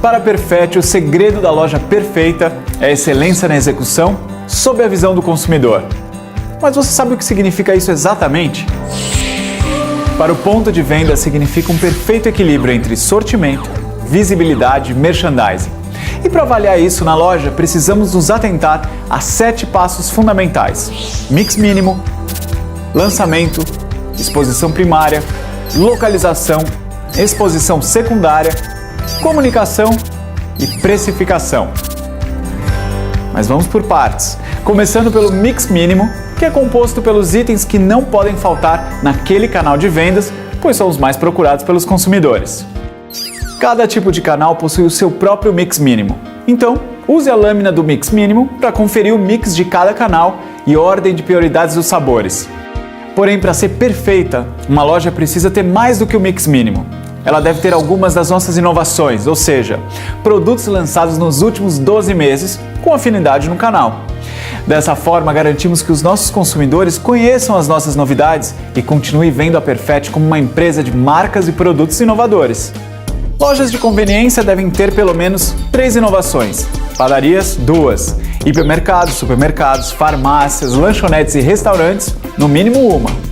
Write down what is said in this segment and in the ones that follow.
Para a Perfetti, o segredo da loja perfeita é a excelência na execução sob a visão do consumidor. Mas você sabe o que significa isso exatamente? Para o ponto de venda, significa um perfeito equilíbrio entre sortimento, visibilidade e merchandising. E para avaliar isso na loja, precisamos nos atentar a 7 passos fundamentais: mix mínimo, lançamento, exposição primária, localização, exposição secundária, comunicação e precificação. Mas vamos por partes, começando pelo mix mínimo, que é composto pelos itens que não podem faltar naquele canal de vendas, pois são os mais procurados pelos consumidores. Cada tipo de canal possui o seu próprio mix mínimo, então use a lâmina do mix mínimo para conferir o mix de cada canal e ordem de prioridades dos sabores. Porém, para ser perfeita, uma loja precisa ter mais do que o mix mínimo. Ela deve ter algumas das nossas inovações, ou seja, produtos lançados nos últimos 12 meses com afinidade no canal. Dessa forma, garantimos que os nossos consumidores conheçam as nossas novidades e continuem vendo a Perfetti como uma empresa de marcas e produtos inovadores. Lojas de conveniência devem ter pelo menos 3 inovações, padarias 2, hipermercados, supermercados, farmácias, lanchonetes e restaurantes, no mínimo 1.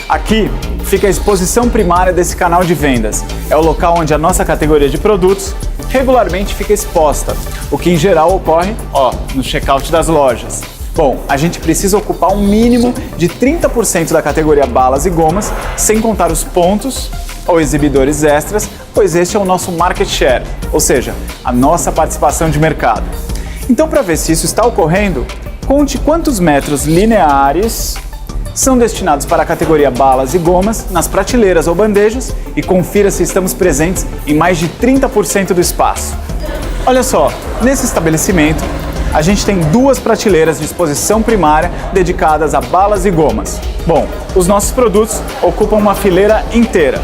Aqui fica a exposição primária desse canal de vendas. É o local onde a nossa categoria de produtos regularmente fica exposta, o que em geral ocorre no checkout das lojas. Bom, a gente precisa ocupar um mínimo de 30% da categoria balas e gomas, sem contar os pontos ou exibidores extras, pois este é o nosso market share, ou seja, a nossa participação de mercado. Então, para ver se isso está ocorrendo, conte quantos metros lineares são destinados para a categoria balas e gomas nas prateleiras ou bandejas e confira se estamos presentes em mais de 30% do espaço. Olha só, nesse estabelecimento, a gente tem 2 prateleiras de exposição primária dedicadas a balas e gomas. Bom, os nossos produtos ocupam uma fileira inteira.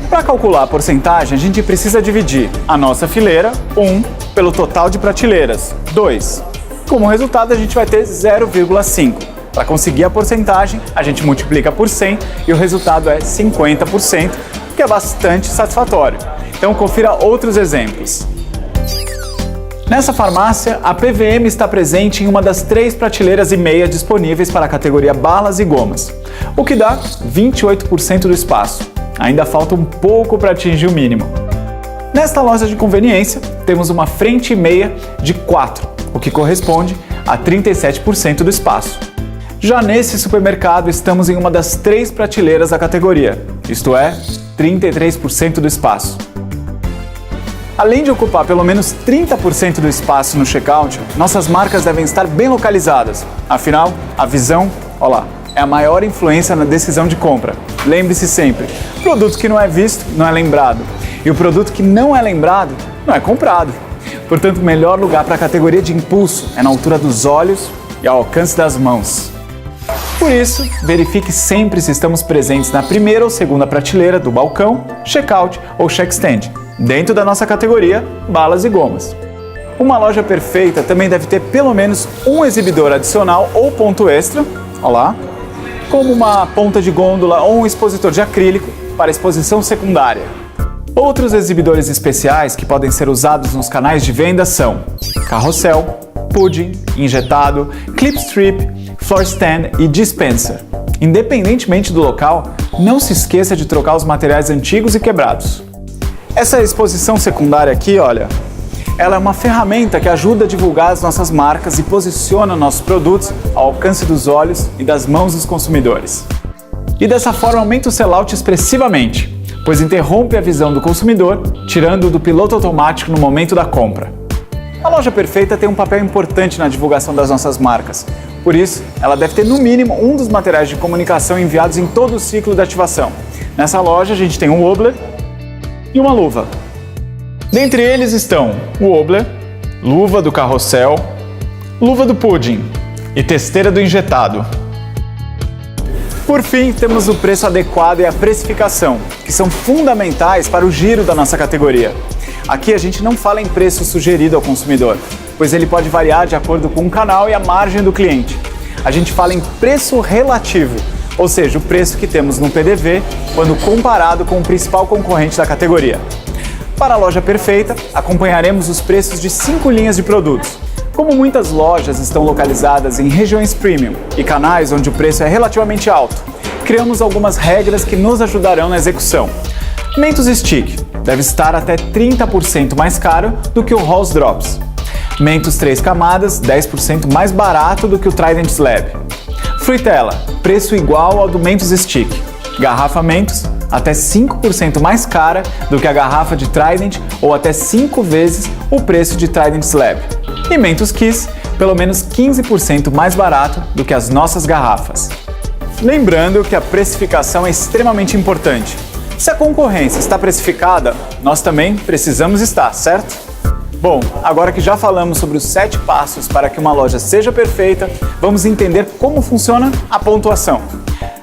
Para calcular a porcentagem, a gente precisa dividir a nossa fileira, 1, pelo total de prateleiras, 2. Como resultado, a gente vai ter 0,5. Para conseguir a porcentagem, a gente multiplica por 100 e o resultado é 50%, que é bastante satisfatório. Então confira outros exemplos. Nessa farmácia, a PVM está presente em uma das 3 prateleiras e meia disponíveis para a categoria balas e gomas, o que dá 28% do espaço. Ainda falta um pouco para atingir o mínimo. Nesta loja de conveniência, temos uma frente e meia de 4, o que corresponde a 37% do espaço. Já nesse supermercado, estamos em uma das 3 prateleiras da categoria, isto é, 33% do espaço. Além de ocupar pelo menos 30% do espaço no checkout, nossas marcas devem estar bem localizadas. Afinal, a visão, é a maior influência na decisão de compra. Lembre-se sempre, produto que não é visto, não é lembrado. E o produto que não é lembrado, não é comprado. Portanto, o melhor lugar para a categoria de impulso é na altura dos olhos e ao alcance das mãos. Por isso, verifique sempre se estamos presentes na primeira ou segunda prateleira do balcão, checkout ou checkstand, dentro da nossa categoria balas e gomas. Uma loja perfeita também deve ter pelo menos um exibidor adicional ou ponto extra, como uma ponta de gôndola ou um expositor de acrílico para exposição secundária. Outros exibidores especiais que podem ser usados nos canais de venda são carrossel, pudding, injetado, clipstrip, floor stand e dispenser. Independentemente do local, não se esqueça de trocar os materiais antigos e quebrados. Essa exposição secundária aqui, ela é uma ferramenta que ajuda a divulgar as nossas marcas e posiciona nossos produtos ao alcance dos olhos e das mãos dos consumidores. E dessa forma aumenta o sellout expressivamente, pois interrompe a visão do consumidor, tirando-o do piloto automático no momento da compra. A loja perfeita tem um papel importante na divulgação das nossas marcas. Por isso, ela deve ter no mínimo um dos materiais de comunicação enviados em todo o ciclo de ativação. Nessa loja a gente tem um wobbler e uma luva. Dentre eles estão o wobbler, luva do carrossel, luva do pudding e testeira do injetado. Por fim, temos o preço adequado e a precificação, que são fundamentais para o giro da nossa categoria. Aqui a gente não fala em preço sugerido ao consumidor, pois ele pode variar de acordo com o canal e a margem do cliente. A gente fala em preço relativo, ou seja, o preço que temos no PDV quando comparado com o principal concorrente da categoria. Para a loja perfeita, acompanharemos os preços de 5 linhas de produtos. Como muitas lojas estão localizadas em regiões premium e canais onde o preço é relativamente alto, criamos algumas regras que nos ajudarão na execução. Mentos Stick deve estar até 30% mais caro do que o Halls Drops. Mentos 3 camadas, 10% mais barato do que o Trident Slab. Fruitella, preço igual ao do Mentos Stick. Garrafa Mentos, até 5% mais cara do que a garrafa de Trident ou até 5 vezes o preço de Trident Slab. E Mentos Kiss, pelo menos 15% mais barato do que as nossas garrafas. Lembrando que a precificação é extremamente importante. Se a concorrência está precificada, nós também precisamos estar, certo? Bom, agora que já falamos sobre os 7 passos para que uma loja seja perfeita, vamos entender como funciona a pontuação.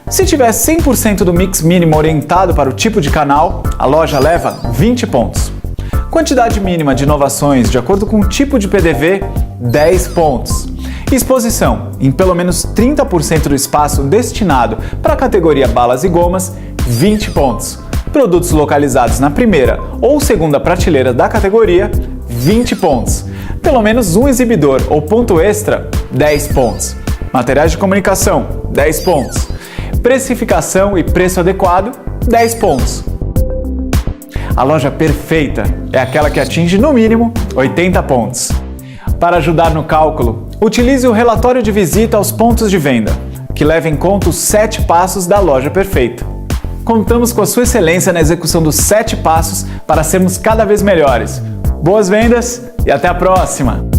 Se tiver 100% do mix mínimo orientado para o tipo de canal, a loja leva 20 pontos. Quantidade mínima de inovações de acordo com o tipo de PDV, 10 pontos. Exposição em pelo menos 30% do espaço destinado para a categoria balas e gomas, 20 pontos. Produtos localizados na primeira ou segunda prateleira da categoria, 20 pontos. Pelo menos um exibidor ou ponto extra, 10 pontos. Materiais de comunicação, 10 pontos. Precificação e preço adequado, 10 pontos. A loja perfeita é aquela que atinge no mínimo 80 pontos. Para ajudar no cálculo, utilize o relatório de visita aos pontos de venda, que leva em conta os 7 passos da loja perfeita. Contamos com a sua excelência na execução dos 7 passos para sermos cada vez melhores. Boas vendas e até a próxima!